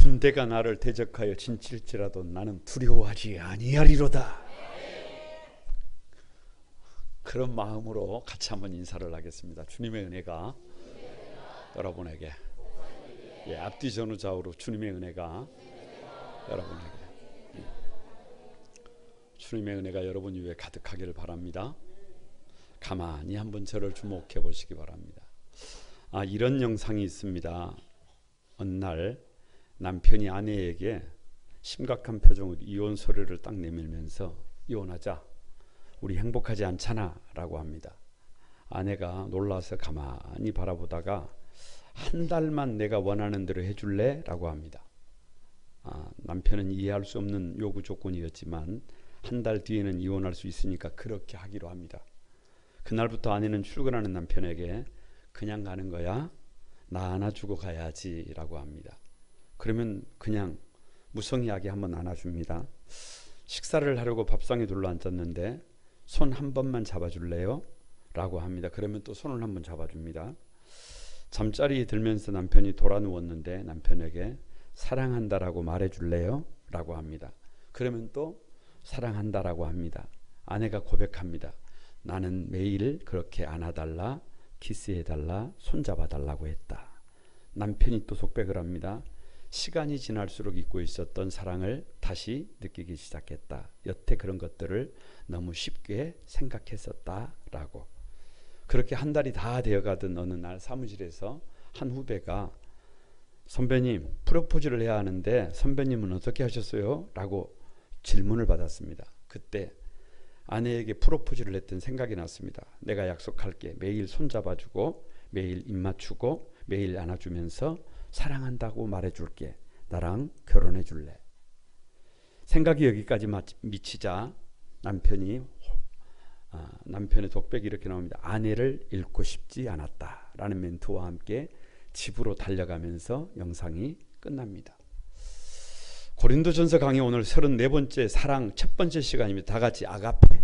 군대가 나를 대적하여 진칠지라도 나는 두려워하지 아니하리로다. 그런 마음으로 같이 한번 인사를 하겠습니다. 주님의 은혜가 여러분에게, 앞뒤 전후 좌우로 주님의 은혜가 여러분에게, 주님의 은혜가 여러분 위에 가득하기를 바랍니다. 가만히 한번 저를 주목해 보시기 바랍니다. 이런 영상이 있습니다. 어느 날 남편이 아내에게 심각한 표정으로 이혼 소리를 딱 내밀면서 이혼하자, 우리 행복하지 않잖아 라고 합니다. 아내가 놀라서 가만히 바라보다가 한 달만 내가 원하는 대로 해줄래? 라고 합니다. 남편은 이해할 수 없는 요구 조건이었지만 한 달 뒤에는 이혼할 수 있으니까 그렇게 하기로 합니다. 그날부터 아내는 출근하는 남편에게 그냥 가는 거야? 나 안아주고 가야지 라고 합니다. 그러면 그냥 무성의하게 한번 안아줍니다. 식사를 하려고 밥상에 둘러앉았는데 손 한 번만 잡아줄래요? 라고 합니다. 그러면 또 손을 한번 잡아줍니다. 잠자리에 들면서 남편이 돌아 누웠는데 남편에게 사랑한다라고 말해줄래요? 라고 합니다. 그러면 또 사랑한다라고 합니다. 아내가 고백합니다. 나는 매일 그렇게 안아달라, 키스해달라, 손잡아달라고 했다. 남편이 또 속백을 합니다. 시간이 지날수록 잊고 있었던 사랑을 다시 느끼기 시작했다. 여태 그런 것들을 너무 쉽게 생각했었다라고. 그렇게 한 달이 다 되어가던 어느 날 사무실에서 한 후배가 선배님, 프로포즈를 해야 하는데 선배님은 어떻게 하셨어요? 라고 질문을 받았습니다. 그때 아내에게 프로포즈를 했던 생각이 났습니다. 내가 약속할게. 매일 손잡아주고 매일 입 맞추고 매일 안아주면서 사랑한다고 말해줄게. 나랑 결혼해줄래? 생각이 여기까지 미치자 남편의 독백이 이렇게 나옵니다. 아내를 잃고 싶지 않았다 라는 멘트와 함께 집으로 달려가면서 영상이 끝납니다. 고린도전서 강의 오늘 34번째 사랑 첫 번째 시간입니다. 다 같이 아가페.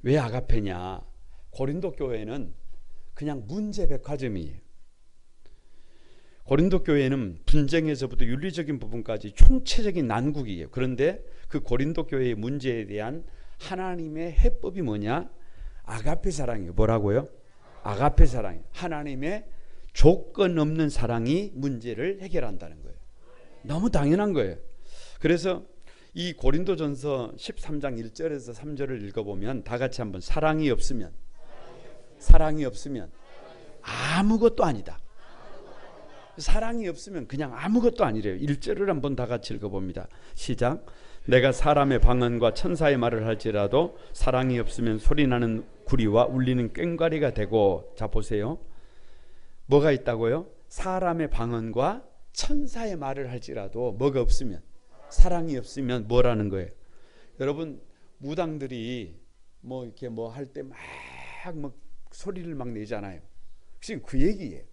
왜 아가페냐? 고린도 교회는 그냥 문제 백화점이에요. 고린도 교회는 분쟁에서부터 윤리적인 부분까지 총체적인 난국이에요. 그런데 그 고린도 교회의 문제에 대한 하나님의 해법이 뭐냐? 아가페 사랑이에요. 뭐라고요? 아가페 사랑이에요. 하나님의 조건 없는 사랑이 문제를 해결한다는 거예요. 너무 당연한 거예요. 그래서 이 고린도전서 13장 1절에서 3절을 읽어보면 다 같이 한번 사랑이 없으면 아무것도 아니다. 사랑이 없으면 그냥 아무것도 아니래요. 1절을 한번 다 같이 읽어봅니다. 시작. 내가 사람의 방언과 천사의 말을 할지라도 사랑이 없으면 소리나는 구리와 울리는 꽹과리가 되고. 자 보세요. 뭐가 있다고요? 사람의 방언과 천사의 말을 할지라도 뭐가 없으면, 사랑이 없으면 뭐라는 거예요? 여러분 무당들이 뭐 이렇게 뭐 할 때 막 뭐 소리를 막 내잖아요. 지금 그 얘기예요.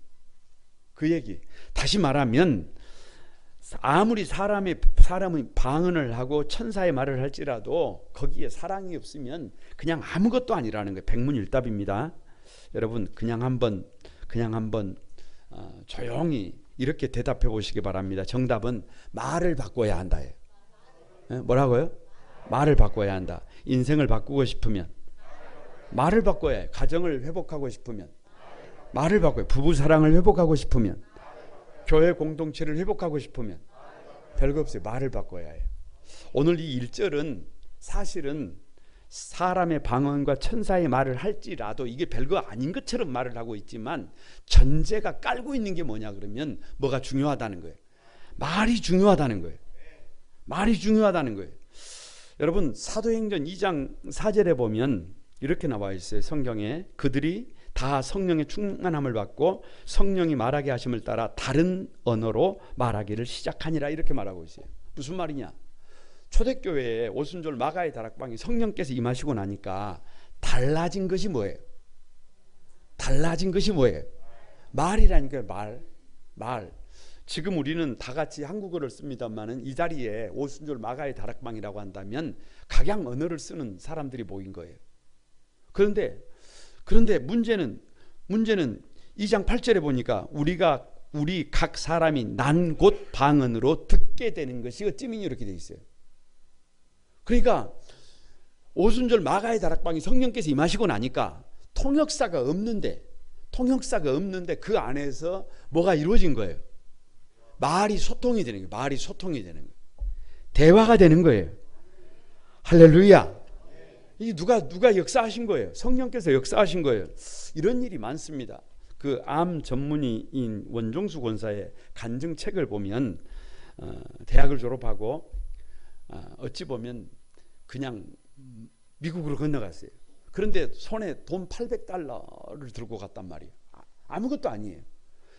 그 얘기. 다시 말하면 아무리 사람이 방언을 하고 천사의 말을 할지라도 거기에 사랑이 없으면 그냥 아무것도 아니라는 거예요. 백문일답입니다. 여러분 그냥 한번 조용히 이렇게 대답해 보시기 바랍니다. 정답은 말을 바꿔야 한다예요. 뭐라고요? 말을 바꿔야 한다. 인생을 바꾸고 싶으면 말을 바꿔야 해요. 가정을 회복하고 싶으면 말을 바꿔요. 부부 사랑을 회복하고 싶으면, 교회 공동체를 회복하고 싶으면 별거 없어요. 말을 바꿔야 해요. 오늘 이 1절은 사실은 사람의 방언과 천사의 말을 할지라도 이게 별거 아닌 것처럼 말을 하고 있지만 전제가 깔고 있는 게 뭐냐 그러면 뭐가 중요하다는 거예요. 말이 중요하다는 거예요. 말이 중요하다는 거예요. 여러분 사도행전 2장 4절에 보면 이렇게 나와 있어요. 성경에 그들이 다 성령의 충만함을 받고 성령이 말하게 하심을 따라 다른 언어로 말하기를 시작하니라 이렇게 말하고 있어요. 무슨 말이냐? 초대교회에 오순절 마가의 다락방에 성령께서 임하시고 나니까 달라진 것이 뭐예요? 달라진 것이 뭐예요? 말이라니까요. 말. 지금 우리는 다 같이 한국어를 씁니다만은 이 자리에 오순절 마가의 다락방이라고 한다면 각양 언어를 쓰는 사람들이 모인 거예요. 그런데 문제는 2장 8절에 보니까 우리가 우리 각 사람이 난 곳 방언으로 듣게 되는 것이 찌민이 이렇게 돼 있어요. 그러니까 오순절 마가의 다락방이 성령께서 임하시고 나니까 통역사가 없는데 그 안에서 뭐가 이루어진 거예요? 말이 소통이 되는 거예요. 말이 소통이 되는 거예요. 대화가 되는 거예요. 할렐루야. 이 누가 역사하신 거예요? 성령께서 역사하신 거예요. 이런 일이 많습니다. 그 암 전문의인 원종수 권사의 간증책을 보면 대학을 졸업하고 어찌 보면 그냥 미국으로 건너갔어요. 그런데 손에 돈 $800를 들고 갔단 말이에요. 아무것도 아니에요.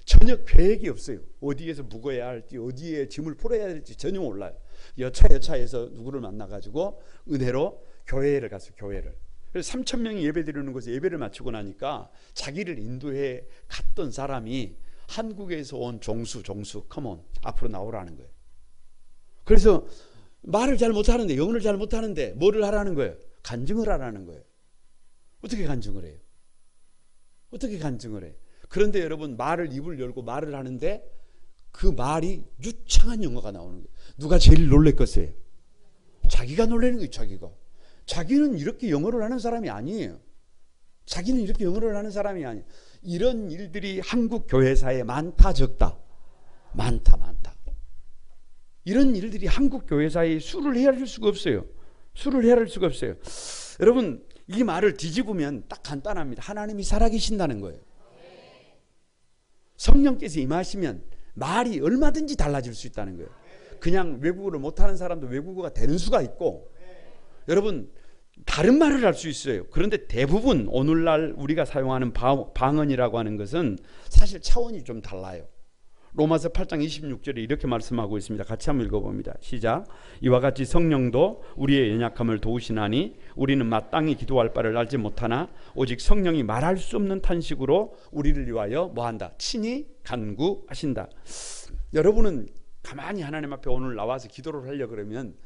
전혀 계획이 없어요. 어디에서 묵어야 할지, 어디에 짐을 풀어야 할지 전혀 몰라요. 여차여차해서 누구를 만나가지고 은혜로 교회를 갔어요. 교회를. 그래서 3,000명이 예배 드리는 곳에 예배를 마치고 나니까 자기를 인도해 갔던 사람이 한국에서 온 종수 컴온 앞으로 나오라는 거예요. 그래서 말을 잘 못하는데, 영어를 잘 못하는데 뭐를 하라는 거예요? 간증을 하라는 거예요. 어떻게 간증을 해요? 어떻게 간증을 해요? 그런데 여러분, 입을 열고 말을 하는데 그 말이 유창한 영어가 나오는 거예요. 누가 제일 놀랬겠어요? 자기가 놀라는 거예요. 자기는 이렇게 영어를 하는 사람이 아니에요. 자기는 이렇게 영어를 하는 사람이 아니에요. 이런 일들이 한국 교회사에 많다 적다? 많다. 이런 일들이 한국 교회사에 수를 헤아릴 수가 없어요. 여러분, 이 말을 뒤집으면 딱 간단합니다. 하나님이 살아계신다는 거예요. 성령께서 임하시면 말이 얼마든지 달라질 수 있다는 거예요. 그냥 외국어를 못하는 사람도 외국어가 되는 수가 있고, 여러분 다른 말을 할 수 있어요. 그런데 대부분 오늘날 우리가 사용하는 방언이라고 하는 것은 사실 차원이 좀 달라요. 로마서 8장 26절에 이렇게 말씀하고 있습니다. 같이 한번 읽어봅니다. 시작. 이와 같이 성령도 우리의 연약함을 도우시나니 우리는 마땅히 기도할 바를 알지 못하나 오직 성령이 말할 수 없는 탄식으로 우리를 위하여 뭐한다? 친히 간구하신다. 여러분은 가만히 하나님 앞에 오늘 나와서 기도를 하려고 그러면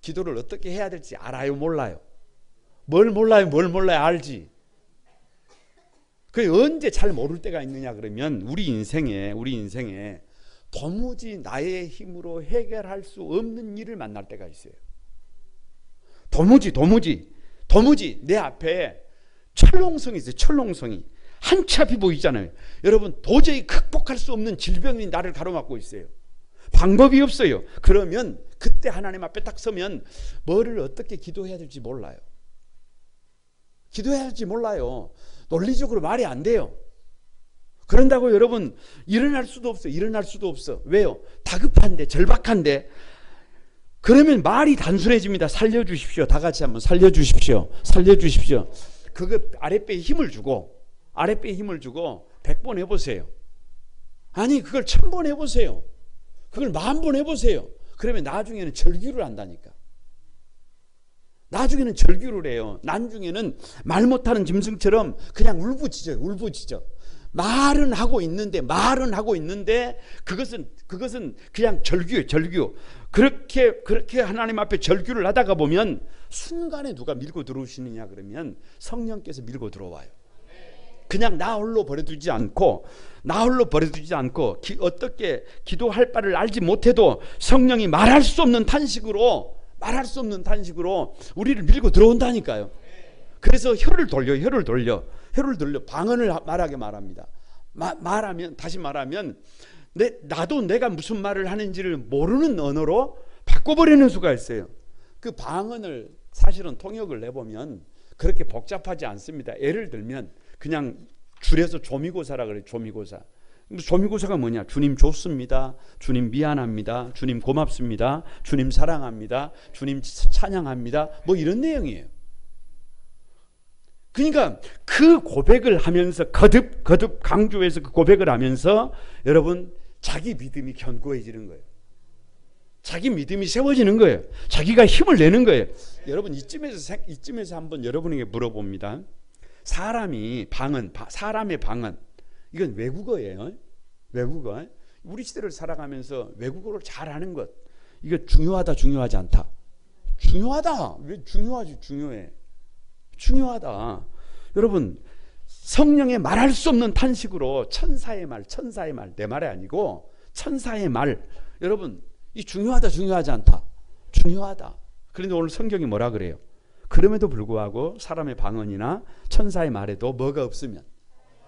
기도를 어떻게 해야 될지 알아요? 몰라요? 뭘 몰라요? 알지? 그 언제 잘 모를 때가 있느냐 그러면 우리 인생에 도무지 나의 힘으로 해결할 수 없는 일을 만날 때가 있어요. 도무지 내 앞에 철롱성이 있어요. 철롱성이 한 치 앞이 보이잖아요. 여러분, 도저히 극복할 수 없는 질병이 나를 가로막고 있어요. 방법이 없어요. 그러면 그때 하나님 앞에 딱 서면 뭐를 어떻게 기도해야 될지 몰라요. 논리적으로 말이 안 돼요. 그런다고 여러분 일어날 수도 없어. 왜요? 다급한데, 절박한데. 그러면 말이 단순해집니다. 살려주십시오. 다 같이 한번 살려주십시오. 그거 아랫배에 힘을 주고 100번 해보세요. 아니, 그걸 1000번 해보세요. 그걸 10,000번 해보세요. 그러면 나중에는 절규를 한다니까. 나중에는 절규를 해요. 나중에는 말 못하는 짐승처럼 그냥 울부짖어요. 말은 하고 있는데 그것은 그냥 절규예요. 그렇게 하나님 앞에 절규를 하다가 보면 순간에 누가 밀고 들어오시느냐 그러면 성령께서 밀고 들어와요. 그냥 나 홀로 버려두지 않고 어떻게 기도할 바를 알지 못해도 성령이 말할 수 없는 탄식으로 우리를 밀고 들어온다니까요. 그래서 혀를 돌려 방언을 말합니다. 다시 말하면 나도 내가 무슨 말을 하는지를 모르는 언어로 바꿔버리는 수가 있어요. 그 방언을 사실은 통역을 내보면 그렇게 복잡하지 않습니다. 예를 들면 그냥 줄여서 조미고사라 그래요. 조미고사가 뭐냐? 주님 좋습니다. 주님 미안합니다. 주님 고맙습니다. 주님 사랑합니다. 주님 찬양합니다. 뭐 이런 내용이에요. 그러니까 그 고백을 하면서 거듭 강조해서 그 고백을 하면서 여러분 자기 믿음이 견고해지는 거예요. 자기 믿음이 세워지는 거예요. 자기가 힘을 내는 거예요. 여러분 이쯤에서 한번 여러분에게 물어봅니다. 사람의 방언 이건 외국어예요. 외국어. 우리 시대를 살아가면서 외국어를 잘하는 것 이거 중요하지 않다. 중요하다. 왜 중요하지? 중요하다. 여러분 성령의 말할 수 없는 탄식으로 천사의 말, 내 말이 아니고 천사의 말. 여러분, 이 중요하다, 중요하지 않다? 중요하다. 그런데 오늘 성경이 뭐라 그래요? 그럼에도 불구하고 사람의 방언이나 천사의 말에도 뭐가 없으면,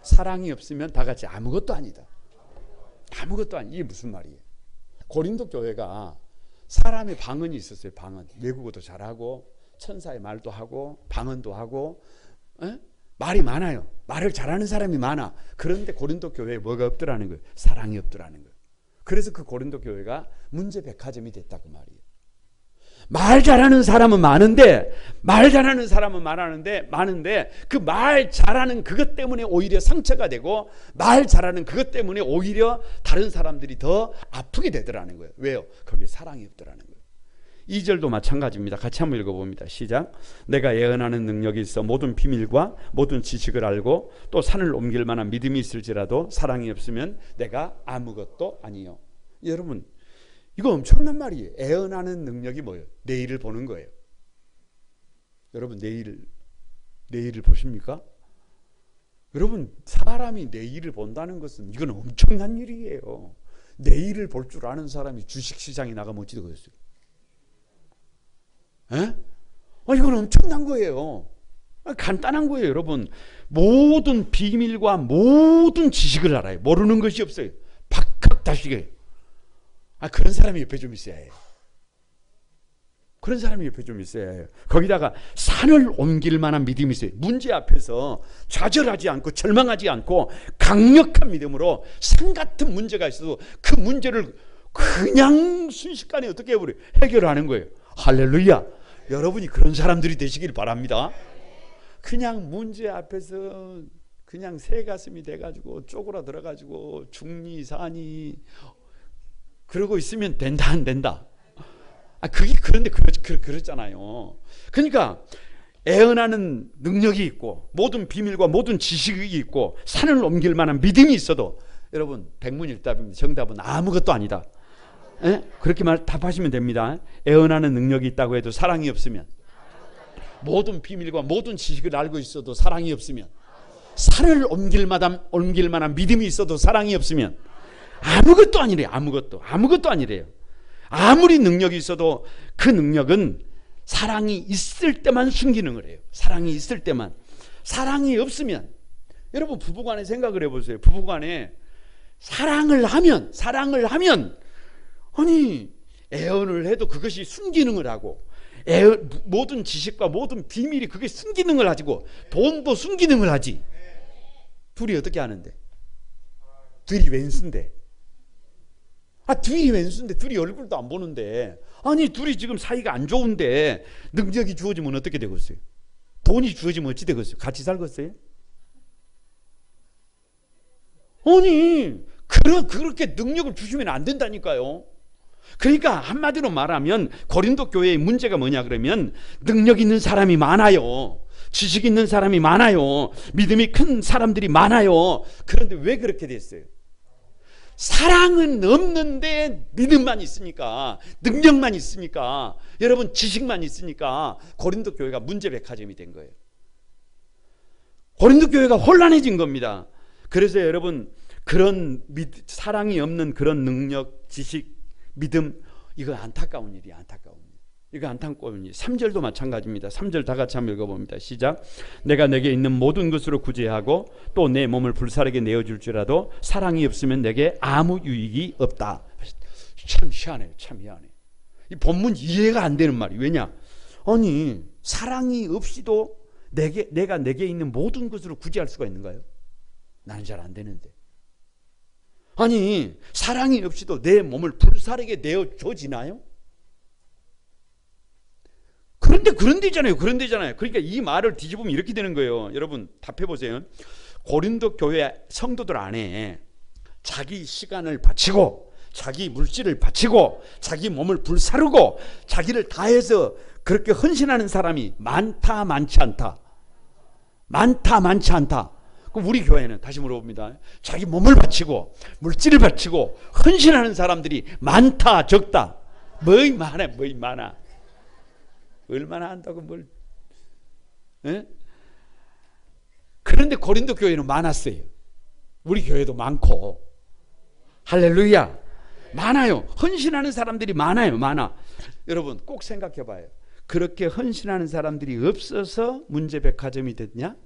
사랑이 없으면 다 같이 아무것도 아니다. 아무것도 아니. 이게 무슨 말이에요? 고린도 교회가 사람의 방언이 있었어요. 방언. 외국어도 잘하고 천사의 말도 하고 방언도 하고, 말이 많아요. 말을 잘하는 사람이 많아. 그런데 고린도 교회에 뭐가 없더라는 거예요? 사랑이 없더라는 거예요. 그래서 그 고린도 교회가 문제 백화점이 됐다고 말이에요. 말 잘하는 사람은 많은데, 많은데 그 말 잘하는 그것 때문에 오히려 상처가 되고, 말 잘하는 그것 때문에 오히려 다른 사람들이 더 아프게 되더라는 거예요. 왜요? 거기에 사랑이 없더라는 거예요. 2절도 마찬가지입니다. 같이 한번 읽어봅니다. 시작. 내가 예언하는 능력이 있어 모든 비밀과 모든 지식을 알고 또 산을 옮길 만한 믿음이 있을지라도 사랑이 없으면 내가 아무것도 아니요. 여러분, 이거 엄청난 말이에요. 예언하는 능력이 뭐예요? 내일을 보는 거예요. 여러분, 내일을 보십니까? 여러분, 사람이 내일을 본다는 것은 이건 엄청난 일이에요. 내일을 볼 줄 아는 사람이 주식시장에 나가면 어찌 되겠어요? 이건 엄청난 거예요. 간단한 거예요. 여러분, 모든 비밀과 모든 지식을 알아요. 모르는 것이 없어요. 박학다식이에요. 그런 사람이 옆에 좀 있어야 해요. 그런 사람이 옆에 좀 있어야 해요. 거기다가 산을 옮길 만한 믿음이 있어요. 문제 앞에서 좌절하지 않고 절망하지 않고 강력한 믿음으로 산 같은 문제가 있어도 그 문제를 그냥 순식간에 어떻게 해버려요? 해결하는 거예요. 할렐루야. 여러분이 그런 사람들이 되시길 바랍니다. 그냥 문제 앞에서 그냥 새 가슴이 돼가지고 쪼그라들어가지고 죽니 사니 그러고 있으면 된다 안 된다? 그게 그런데 그렇잖아요. 그러니까 애언하는 능력이 있고 모든 비밀과 모든 지식이 있고 산을 옮길 만한 믿음이 있어도 여러분 백문일답입니다. 정답은 아무것도 아니다. 그렇게 답하시면 됩니다. 애언하는 능력이 있다고 해도 사랑이 없으면, 모든 비밀과 모든 지식을 알고 있어도 사랑이 없으면, 산을 옮길 만한 믿음이 있어도 사랑이 없으면 아무것도 아니래요. 아무것도 아니래요. 아무리 능력이 있어도 그 능력은 사랑이 있을 때만 순기능을 해요. 사랑이 있을 때만. 사랑이 없으면, 여러분 부부간에 생각을 해보세요. 부부간에 사랑을 하면 아니 애언을 해도 그것이 순기능을 하고, 모든 지식과 모든 비밀이 그게 순기능을 하고, 돈도 순기능을 하지. 둘이 어떻게 하는데? 둘이 왼수인데 둘이 얼굴도 안 보는데, 아니 둘이 지금 사이가 안 좋은데 능력이 주어지면 어떻게 되겠어요? 돈이 주어지면 어찌 되겠어요? 같이 살겠어요? 아니 그렇게 능력을 주시면 안 된다니까요. 그러니까 한마디로 말하면 고린도 교회의 문제가 뭐냐 그러면, 능력 있는 사람이 많아요. 지식 있는 사람이 많아요. 믿음이 큰 사람들이 많아요. 그런데 왜 그렇게 됐어요? 사랑은 없는데 믿음만 있으니까, 능력만 있으니까, 여러분 지식만 있으니까 고린도 교회가 문제 백화점이 된 거예요. 고린도 교회가 혼란해진 겁니다. 그래서 여러분, 그런 사랑이 없는 그런 능력, 지식, 믿음, 이거 안타까운 일이야. 이거 안타까운 일. 3절도 마찬가지입니다. 3절 다 같이 한번 읽어봅니다. 시작. 내가 내게 있는 모든 것으로 구제하고 또 내 몸을 불사르게 내어줄지라도 사랑이 없으면 내게 아무 유익이 없다. 참 희한해요. 이 본문 이해가 안 되는 말이. 왜냐? 아니 사랑이 없이도 내가 내게 있는 모든 것으로 구제할 수가 있는가요? 나는 잘 안 되는데. 아니 사랑이 없이도 내 몸을 불사르게 내어줘지나요? 그런데잖아요. 그러니까 이 말을 뒤집으면 이렇게 되는 거예요. 여러분 답해보세요. 고린도 교회 성도들 안에 자기 시간을 바치고, 자기 물질을 바치고, 자기 몸을 불사르고, 자기를 다해서 그렇게 헌신하는 사람이 많다 많지 않다? 그럼 우리 교회는 다시 물어봅니다. 자기 몸을 바치고 물질을 바치고 헌신하는 사람들이 많다 적다? 뭐이 많아. 얼마나 한다고 뭘? 그런데 고린도 교회는 많았어요. 우리 교회도 많고. 할렐루야. 많아요. 헌신하는 사람들이 많아요. 많아. 여러분 꼭 생각해 봐요. 그렇게 헌신하는 사람들이 없어서 문제백화점이 됐냐?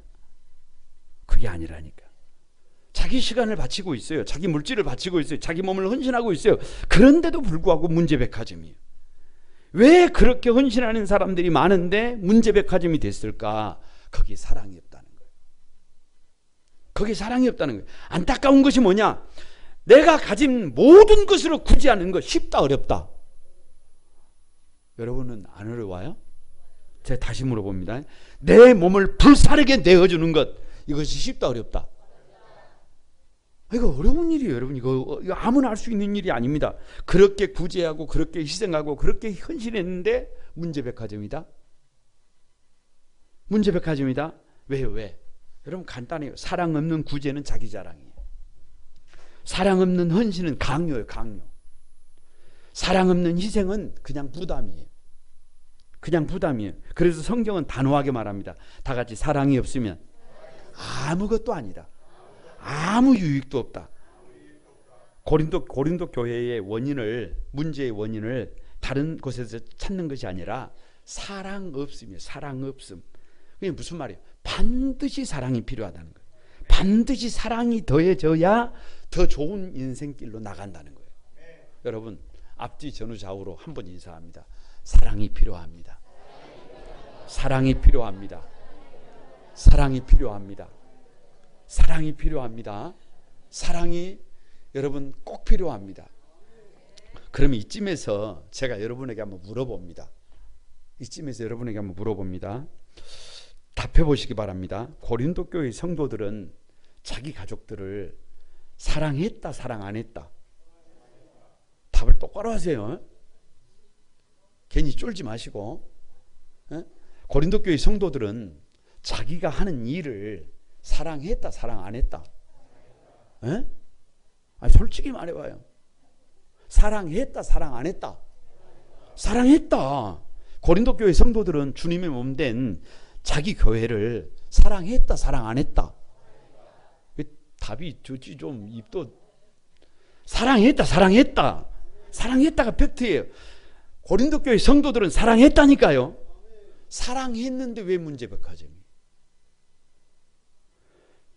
그게 아니라니까. 자기 시간을 바치고 있어요. 자기 물질을 바치고 있어요. 자기 몸을 헌신하고 있어요. 그런데도 불구하고 문제백화점이에요. 왜 그렇게 헌신하는 사람들이 많은데 문제백화점이 됐을까? 거기 사랑이 없다는 거예요. 거기 사랑이 없다는 거예요. 안타까운 것이 뭐냐? 내가 가진 모든 것으로 구제하는 것 쉽다 어렵다? 여러분은 안 어려워요? 제가 다시 물어봅니다. 내 몸을 불사르게 내어주는 것, 이것이 쉽다 어렵다? 이거 어려운 일이에요. 여러분 이거 아무나 할 수 있는 일이 아닙니다. 그렇게 구제하고 그렇게 희생하고 그렇게 헌신했는데 문제백화점이다? 문제백화점이다? 왜요? 왜? 여러분 간단해요. 사랑 없는 구제는 자기 자랑이에요. 사랑 없는 헌신은 강요예요. 강요. 사랑 없는 희생은 그냥 부담이에요. 그냥 부담이에요. 그래서 성경은 단호하게 말합니다. 다 같이 사랑이 없으면 아무것도 아니다. 아무 유익도 없다. 고린도 교회의 원인을, 문제의 원인을 다른 곳에서 찾는 것이 아니라 사랑 없음이에요. 사랑 없음. 그게 무슨 말이에요? 반드시 사랑이 필요하다는 거예요. 반드시 사랑이 더해져야 더 좋은 인생길로 나간다는 거예요. 여러분 앞뒤 전후 좌우로 한번 인사합니다. 사랑이 필요합니다. 사랑이 필요합니다. 사랑이 필요합니다. 사랑이 필요합니다. 사랑이 여러분 꼭 필요합니다. 그러면 이쯤에서 제가 여러분에게 한번 물어봅니다. 이쯤에서 여러분에게 한번 물어봅니다. 답해 보시기 바랍니다. 고린도 교회 성도들은 자기 가족들을 사랑했다, 사랑 안 했다? 답을 똑바로 하세요. 괜히 쫄지 마시고. 고린도 교회 성도들은 자기가 하는 일을 사랑했다, 사랑 안 했다? 아니, 솔직히 말해봐요. 사랑했다, 사랑 안 했다? 사랑했다. 고린도 교회 성도들은 주님의 몸된 자기 교회를 사랑했다, 사랑 안 했다? 답이 좋지. 좀 입도. 사랑했다, 사랑했다. 사랑했다가 팩트예요. 고린도 교회 성도들은 사랑했다니까요. 사랑했는데 왜 문제백화점이?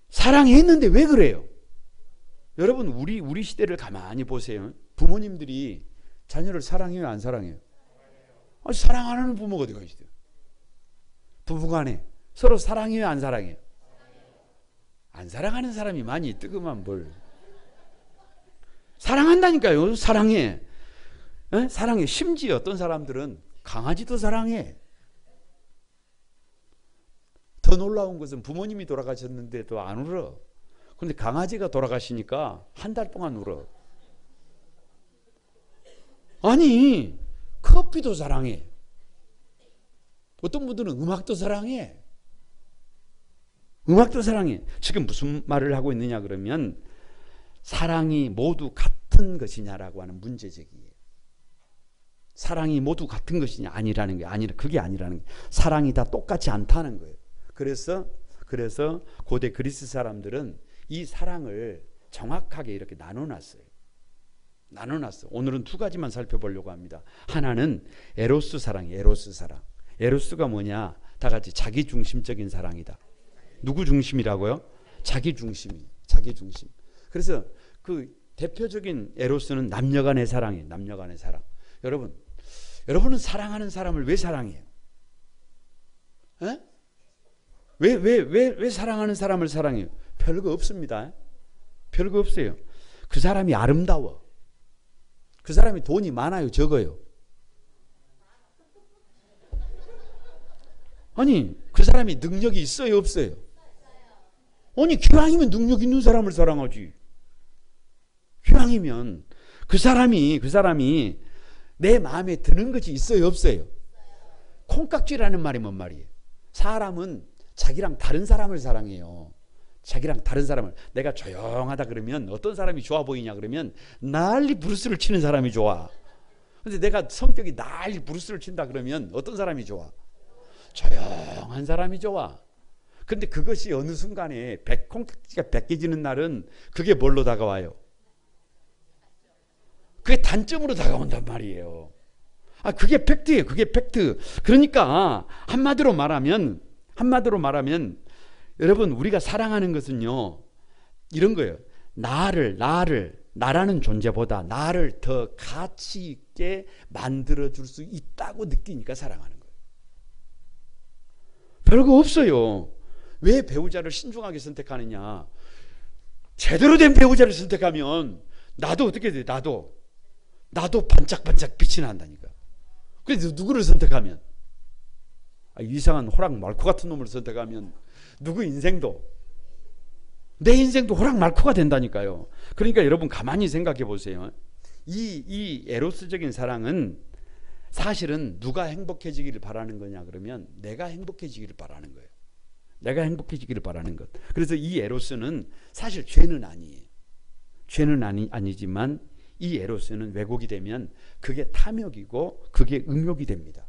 사랑했는데 왜 그래요? 여러분 우리 시대를 가만히 보세요. 부모님들이 자녀를 사랑해요, 안 사랑해요? 아니, 사랑 안 하는 부모가 어디가 있어요? 부부간에 서로 사랑해요, 안 사랑해요? 안 사랑하는 사람이 많이 뜨거만 뭘. 사랑한다니까요. 사랑해. 사랑해. 심지어 어떤 사람들은 강아지도 사랑해. 더 놀라운 것은 부모님이 돌아가셨는데도 안 울어. 그런데 강아지가 돌아가시니까 한 달 동안 울어. 아니, 커피도 사랑해. 어떤 분들은 음악도 사랑해. 음악도 사랑해. 지금 무슨 말을 하고 있느냐 그러면 사랑이 모두 같은 것이냐라고 하는 문제제기예요. 사랑이 모두 같은 것이냐? 아니라는 거예요. 아니라, 그게 아니라는 거예요. 사랑이 다 똑같지 않다는 거예요. 그래서 고대 그리스 사람들은 이 사랑을 정확하게 이렇게 나눠놨어요. 나눠놨어. 오늘은 두 가지만 살펴보려고 합니다. 하나는 에로스 사랑이에요. 에로스 사랑. 에로스가 뭐냐? 다 같이 자기 중심적인 사랑이다. 누구 중심이라고요? 자기 중심이. 자기 중심. 그래서 그 대표적인 에로스는 남녀간의 사랑이에요. 남녀간의 사랑. 여러분은 사랑하는 사람을 왜 사랑해요? 왜 사랑하는 사람을 사랑해요? 별거 없습니다. 별거 없어요. 그 사람이 아름다워. 그 사람이 돈이 많아요, 적어요? 아니, 그 사람이 능력이 있어요, 없어요? 아니, 기왕이면 능력 있는 사람을 사랑하지. 기왕이면 그 사람이 내 마음에 드는 것이 있어요, 없어요? 콩깍지라는 말이 뭔 말이에요? 사람은 자기랑 다른 사람을 사랑해요. 자기랑 다른 사람을. 내가 조용하다 그러면 어떤 사람이 좋아 보이냐 그러면 난리 브루스를 치는 사람이 좋아. 근데 내가 성격이 난리 브루스를 친다 그러면 어떤 사람이 좋아? 조용한 사람이 좋아. 그런데 그것이 어느 순간에 콩깍지가 벗겨지는 날은 그게 뭘로 다가와요? 그게 단점으로 다가온단 말이에요. 그게 팩트예요. 그게 팩트. 그러니까 한마디로 말하면 여러분, 우리가 사랑하는 것은요, 이런 거예요. 나라는 존재보다 나를 더 가치 있게 만들어줄 수 있다고 느끼니까 사랑하는 거예요. 별거 없어요. 왜 배우자를 신중하게 선택하느냐? 제대로 된 배우자를 선택하면 나도 어떻게 돼? 나도 반짝반짝 빛이 난다니까. 그래서 누구를 선택하면, 이상한 호랑 말코 같은 놈을 선택하면 누구 인생도, 내 인생도 호랑 말코가 된다니까요. 그러니까 여러분 가만히 생각해 보세요. 이 에로스적인 사랑은 사실은 누가 행복해지기를 바라는 거냐 그러면 내가 행복해지기를 바라는 거예요. 내가 행복해지기를 바라는 것. 그래서 이 에로스는 사실 죄는 아니에요. 죄는 아니지만 이 에로스는 왜곡이 되면 그게 탐욕이고 그게 음욕이 됩니다.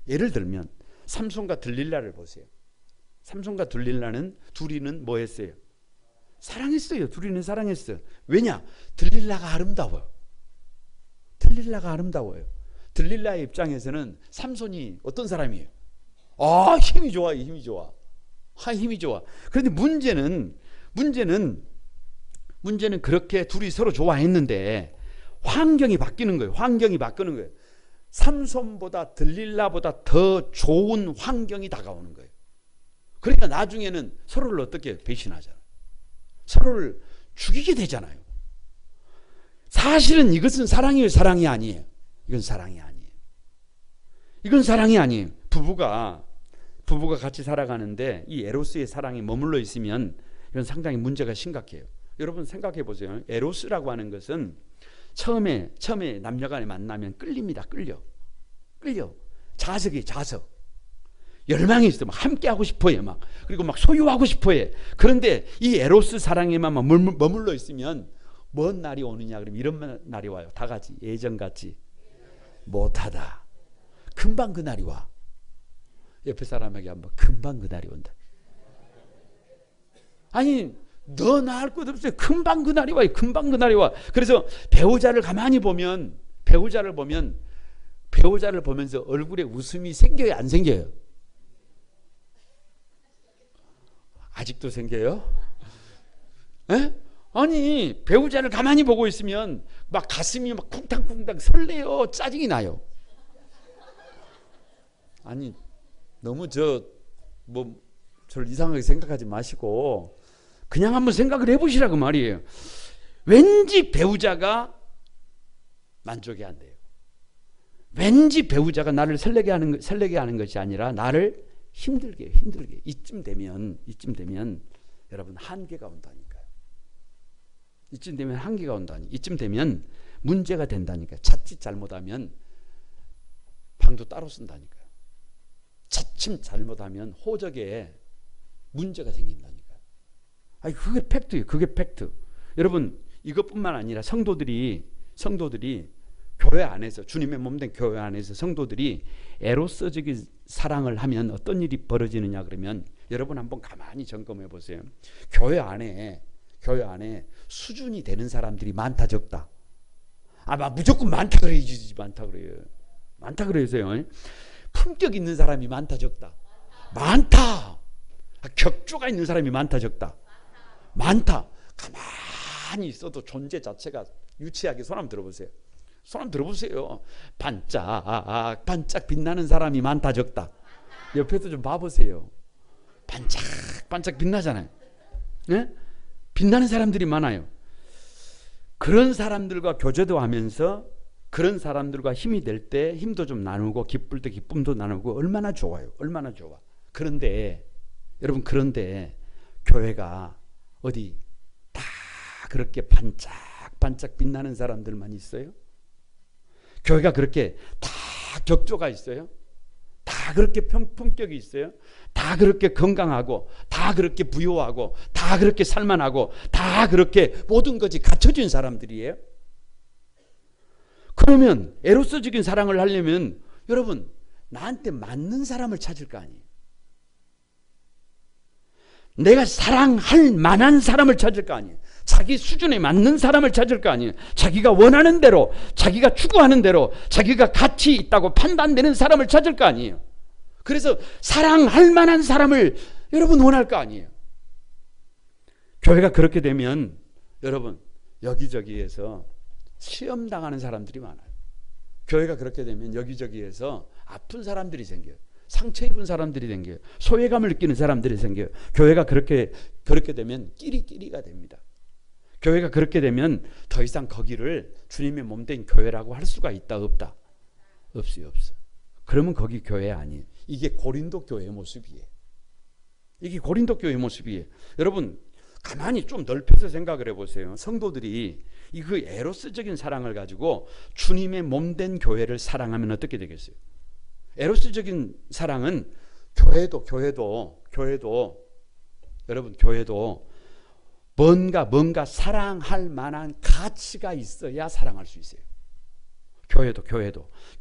예를 들면 삼손과 들릴라를 보세요. 삼손과 들릴라는 둘이는 뭐 했어요? 사랑했어요. 둘이는 사랑했어요. 왜냐? 들릴라가 아름다워요. 들릴라의 입장에서는 삼손이 어떤 사람이에요? 힘이 좋아요. 힘이 좋아. 그런데 문제는 그렇게 둘이 서로 좋아했는데 환경이 바뀌는 거예요. 삼손보다 들릴라보다 더 좋은 환경이 다가오는 거예요. 그러니까 나중에는 서로를 어떻게 배신하잖아요. 서로를 죽이게 되잖아요. 사실은 이것은 사랑이에요, 사랑이 아니에요? 이건 사랑이 아니에요. 부부가 같이 살아가는데 이 에로스의 사랑이 머물러 있으면 이건 상당히 문제가 심각해요. 여러분 생각해 보세요. 에로스라고 하는 것은 처음에 남녀간에 만나면 끌립니다. 끌려. 자석. 열망이 있어. 막 함께 하고 싶어요. 그리고 소유하고 싶어요. 그런데 이 에로스 사랑에만 머물러 있으면 먼 날이 오느냐 그러면 이런 날이 와요. 다 같이 예전같이 못하다. 금방 그 날이 와. 옆에 사람에게 한번 금방 그 날이 온다. 아니 너 나 할 것 없어요. 금방 그 날이 와요. 그래서 배우자를 보면서 얼굴에 웃음이 생겨요, 안 생겨요? 아직도 생겨요? 에? 아니 배우자를 가만히 보고 있으면 가슴이 쿵탕쿵탕 설레요, 짜증이 나요. 아니 너무 저를 이상하게 생각하지 마시고 그냥 한번 생각을 해보시라고 말이에요. 왠지 배우자가 만족이 안 돼요. 왠지 배우자가 나를 설레게 하는 것이 아니라 나를 힘들게. 이쯤 되면 여러분 한계가 온다니까요. 이쯤 되면 문제가 된다니까요. 자칫 잘못하면 방도 따로 쓴다니까요. 자칫 잘못하면 호적에 문제가 생긴다니까요. 그게 팩트예요. 그게 팩트. 여러분 이것뿐만 아니라 성도들이 교회 안에서, 주님의 몸된 교회 안에서 성도들이 에로스적인 사랑을 하면 어떤 일이 벌어지느냐 그러면 여러분 한번 가만히 점검해 보세요. 교회 안에 수준이 되는 사람들이 많다 적다? 무조건 많다 그래야지. 많다 그래서요. 품격 있는 사람이 많다 적다? 많다. 격조가 있는 사람이 많다 적다? 많다. 가만히 있어도 존재 자체가 유치하게 손 한번 들어보세요. 반짝 빛나는 사람이 많다 적다? 옆에서 좀 봐보세요. 반짝 빛나잖아요. 네? 빛나는 사람들이 많아요. 그런 사람들과 교제도 하면서 그런 사람들과 힘이 될 때 힘도 좀 나누고 기쁠 때 기쁨도 나누고 얼마나 좋아요. 그런데 여러분 교회가 어디 다 그렇게 반짝 빛나는 사람들만 있어요? 교회가 그렇게 다 격조가 있어요? 다 그렇게 품격이 있어요? 다 그렇게 건강하고 다 그렇게 부유하고 다 그렇게 살만하고 다 그렇게 모든 것이 갖춰진 사람들이에요? 그러면 에로스적인 사랑을 하려면 여러분 나한테 맞는 사람을 찾을 거 아니에요? 내가 사랑할 만한 사람을 찾을 거 아니에요. 자기 수준에 맞는 사람을 찾을 거 아니에요. 자기가 원하는 대로, 자기가 추구하는 대로, 자기가 가치 있다고 판단되는 사람을 찾을 거 아니에요. 그래서 사랑할 만한 사람을 여러분 원할 거 아니에요. 교회가 그렇게 되면 여러분 여기저기에서 시험당하는 사람들이 많아요. 교회가 그렇게 되면 여기저기에서 아픈 사람들이 생겨요. 상처 입은 사람들이 생겨요. 소외감을 느끼는 사람들이 생겨요. 교회가 그렇게 되면 끼리끼리가 됩니다. 교회가 그렇게 되면 더 이상 거기를 주님의 몸된 교회라고 할 수가 있다 없다? 없어요. 없어. 그러면 거기 교회 아니에요. 이게 고린도 교회의 모습이에요. 이게 고린도 교회의 모습이에요. 여러분 가만히 좀 넓혀서 생각을 해보세요. 성도들이 그 에로스적인 사랑을 가지고 주님의 몸된 교회를 사랑하면 어떻게 되겠어요? 에로스적인 사랑은 교회도 여러분 교회도 뭔가 사랑할 만한 가치가 있어야 사랑할 수 있어요. 교회도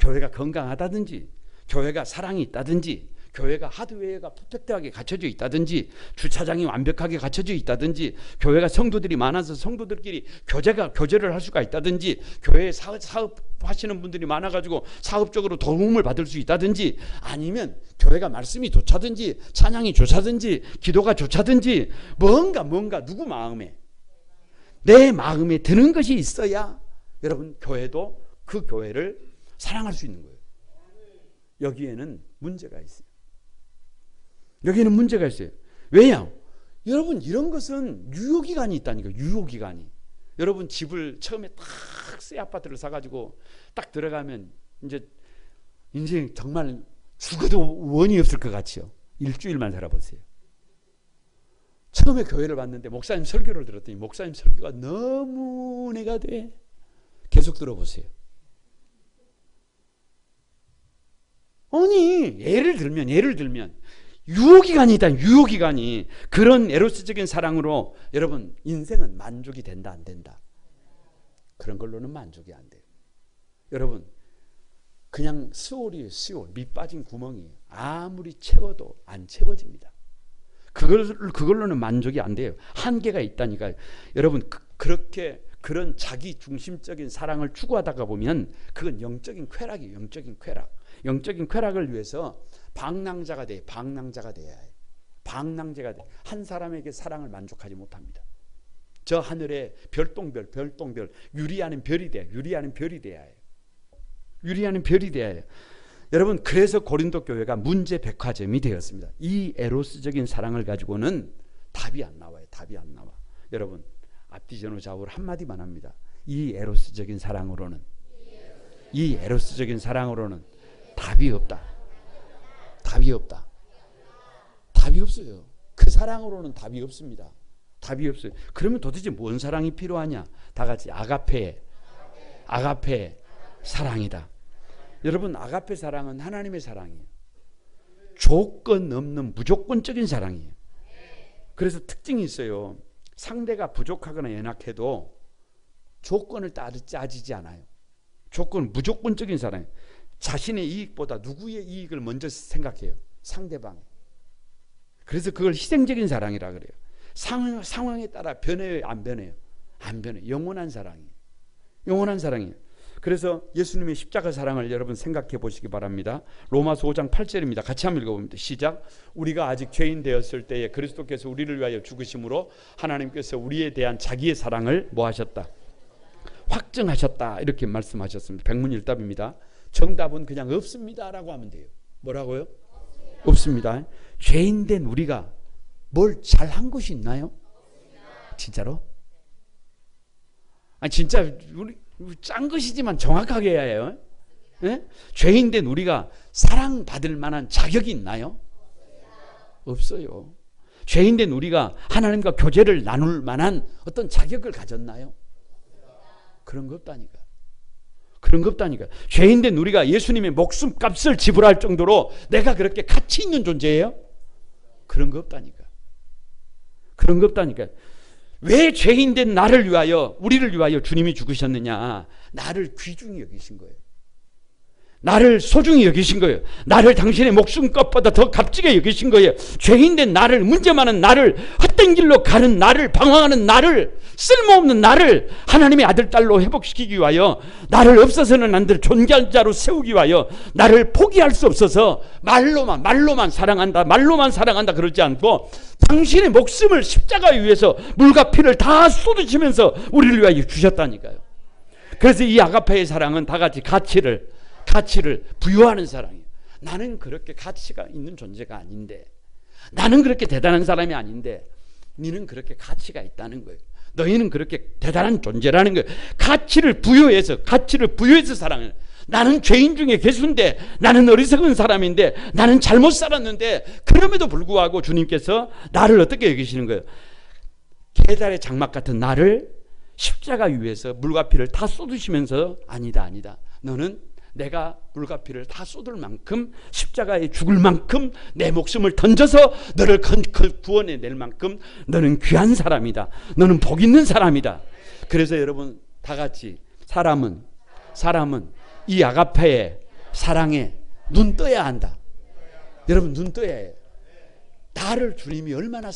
교회가 건강하다든지, 교회가 사랑이 있다든지, 교회가 하드웨어가 퍼펙트하게 갖춰져 있다든지, 주차장이 완벽하게 갖춰져 있다든지, 교회가 성도들이 많아서 성도들끼리 교제를 할 수가 있다든지, 교회에 사업하시는 분들이 많아가지고 사업적으로 도움을 받을 수 있다든지, 아니면 교회가 말씀이 좋다든지, 찬양이 좋다든지, 기도가 좋다든지, 뭔가 누구 마음에, 내 마음에 드는 것이 있어야 여러분 교회도 그 교회를 사랑할 수 있는 거예요. 여기에는 문제가 있어요. 여기는 문제가 있어요. 왜냐? 여러분 이런 것은 유효기간이 있다니까요. 유효기간이. 여러분 집을 처음에 딱 새 아파트를 사가지고 딱 들어가면 이제 인생 정말 죽어도 원이 없을 것 같이요. 일주일만 살아보세요. 처음에 교회를 왔는데 목사님 설교를 들었더니 목사님 설교가 너무 은혜가 돼. 계속 들어보세요. 아니 예를 들면 유효기간이 있다. 유효기간이. 그런 에로스적인 사랑으로 여러분 인생은 만족이 된다 안 된다? 그런 걸로는 만족이 안 돼요. 여러분 그냥 스올이에요. 스올. 밑 빠진 구멍이에요. 아무리 채워도 안 채워집니다. 그걸로는 만족이 안 돼요. 한계가 있다니까요. 여러분 그렇게 그런 자기 중심적인 사랑을 추구하다가 보면 그건 영적인 쾌락이에요. 영적인 쾌락. 영적인 쾌락을 위해서 방랑자가 돼요. 방랑자가 돼야 해요. 방랑자가 돼. 한 사람에게 사랑을 만족하지 못합니다. 저 하늘에 별똥별 유리하는 별이 돼야 해요. 유리하는 별이 돼야 해요. 유리하는 별이 돼야 해요. 여러분 그래서 고린도 교회가 문제 백화점이 되었습니다. 이 에로스적인 사랑을 가지고는 답이 안 나와요. 답이 안 나와. 여러분 앞뒤 전후 좌우로 한마디만 합니다. 이 에로스적인 사랑으로는 답이 없다. 답이 없다. 답이 없어요. 그 사랑으로는 답이 없습니다. 답이 없어요. 그러면 도대체 뭔 사랑이 필요하냐? 다 같이 아가페 사랑이다. 여러분 아가페 사랑은 하나님의 사랑이에요. 조건 없는 무조건적인 사랑이에요. 그래서 특징이 있어요. 상대가 부족하거나 연약해도 조건을 따지지 않아요. 조건 무조건적인 사랑이에요. 자신의 이익보다 누구의 이익을 먼저 생각해요. 상대방. 그래서 그걸 희생적인 사랑이라 그래요. 상황에 따라 변해요, 안 변해요? 안 변해요. 영원한 사랑이에요. 영원한 사랑이에요. 그래서 예수님의 십자가 사랑을 여러분 생각해 보시기 바랍니다. 로마서 5장 8절입니다. 같이 한번 읽어봅니다. 시작. 우리가 아직 죄인 되었을 때에 그리스도께서 우리를 위하여 죽으심으로 하나님께서 우리에 대한 자기의 사랑을 뭐 하셨다? 확증하셨다. 이렇게 말씀하셨습니다. 백문일답입니다. 정답은 그냥 없습니다라고 하면 돼요. 뭐라고요? 없습니다. 죄인 된 우리가 뭘 잘한 것이 있나요? 진짜로? 아니 진짜 우리 짠 것이지만 정확하게 해야 해요. 예? 죄인 된 우리가 사랑받을 만한 자격이 있나요? 없어요. 죄인 된 우리가 하나님과 교제를 나눌 만한 어떤 자격을 가졌나요? 그런 거 없다니까. 그런 거 없다니까. 죄인 된 우리가 예수님의 목숨값을 지불할 정도로 내가 그렇게 가치 있는 존재예요? 그런 거 없다니까. 그런 거 없다니까. 왜 죄인 된 나를 위하여, 우리를 위하여 주님이 죽으셨느냐? 나를 귀중히 여기신 거예요. 나를 소중히 여기신 거예요. 나를 당신의 목숨값보다 더 값지게 여기신 거예요. 죄인된 나를, 문제 많은 나를, 헛된 길로 가는 나를, 방황하는 나를, 쓸모없는 나를 하나님의 아들, 딸로 회복시키기 위하여, 나를 없어서는 안 될 존귀한 자로 세우기 위하여, 나를 포기할 수 없어서 말로만 사랑한다 그러지 않고 당신의 목숨을 십자가 위에서 물과 피를 다 쏟으시면서 우리를 위하여 주셨다니까요. 그래서 이 아가페의 사랑은 다 같이 가치를 부여하는 사랑이에요. 나는 그렇게 가치가 있는 존재가 아닌데, 나는 그렇게 대단한 사람이 아닌데 너는 그렇게 가치가 있다는 거예요. 너희는 그렇게 대단한 존재라는 거예요. 가치를 부여해서 사랑해요. 나는 죄인 중에 괴수인데, 나는 어리석은 사람인데, 나는 잘못 살았는데, 그럼에도 불구하고 주님께서 나를 어떻게 여기시는 거예요? 계달의 장막 같은 나를 십자가 위에서 물과 피를 다 쏟으시면서 아니다. 너는 내가 물과 피를 다 쏟을 만큼, 십자가에 죽을 만큼 내 목숨을 던져서 너를 구원해낼 만큼 너는 귀한 사람이다. 너는 복 있는 사람이다. 그래서 여러분 다 같이 사람은 이 아가페의 사랑에 눈 떠야 한다. 여러분 눈 떠야 해요. 나를 주님이 얼마나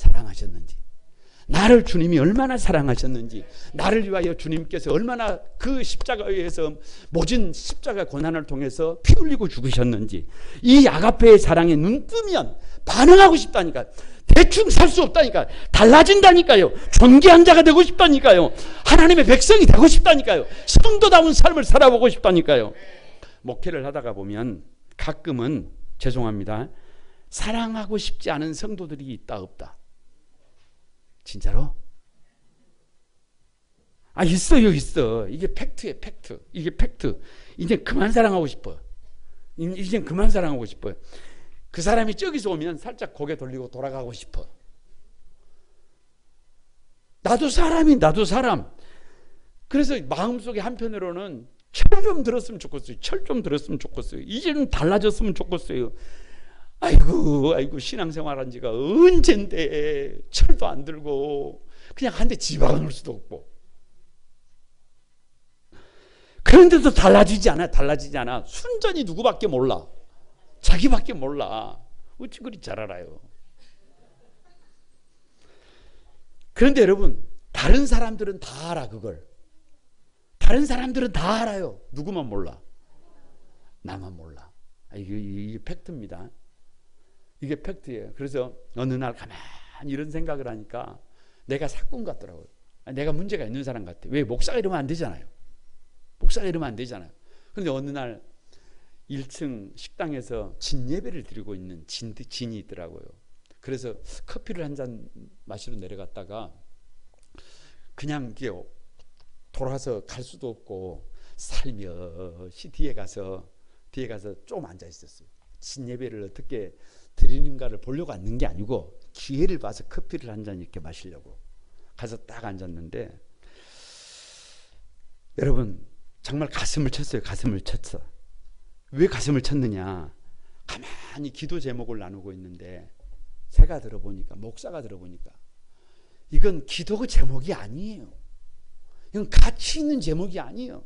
사랑하셨는지, 나를 위하여 주님께서 얼마나 그 십자가 위에서 모진 십자가 고난을 통해서 피 흘리고 죽으셨는지, 이 아가페의 사랑에 눈 뜨면 반응하고 싶다니까요. 대충 살 수 없다니까요. 달라진다니까요. 존귀한 자가 되고 싶다니까요. 하나님의 백성이 되고 싶다니까요. 성도다운 삶을 살아보고 싶다니까요. 목회를 하다가 보면 가끔은 죄송합니다, 사랑하고 싶지 않은 성도들이 있다 없다? 진짜로? 있어요. 이게 팩트예요. 이게 팩트. 이제 그만 사랑하고 싶어요. 그 사람이 저기서 오면 살짝 고개 돌리고 돌아가고 싶어. 나도 사람. 그래서 마음속에 한편으로는 철 좀 들었으면 좋겠어요. 이제는 달라졌으면 좋겠어요. 아이고 신앙생활한 지가 언젠데 철도 안 들고 그냥 한 대 집어가 놓을 수도 없고. 그런데도 달라지지 않아. 순전히 누구밖에 몰라. 자기밖에 몰라. 어찌 그리 잘 알아요. 그런데 여러분, 다른 사람들은 다 알아. 그걸 다른 사람들은 다 알아요. 누구만 몰라? 나만 몰라. 이게 팩트입니다. 이게 팩트예요. 그래서 어느 날 가만히 이런 생각을 하니까 내가 사꾼 같더라고요. 내가 문제가 있는 사람 같아. 왜? 목사가 이러면 안 되잖아요. 그런데 어느 날 1층 식당에서 진 예배를 드리고 있는 진이 있더라고요. 그래서 커피를 한 잔 마시러 내려갔다가 그냥 이게 돌아서 갈 수도 없고 살며시 뒤에 가서 좀 앉아 있었어요. 진 예배를 어떻게 드리는가를 보려고 앉는 게 아니고 기회를 봐서 커피를 한 잔 이렇게 마시려고 가서 딱 앉았는데, 여러분 정말 가슴을 쳤어요. 왜 가슴을 쳤느냐? 가만히 기도 제목을 나누고 있는데 목사가 들어보니까 이건 기도 제목이 아니에요. 이건 가치 있는 제목이 아니에요.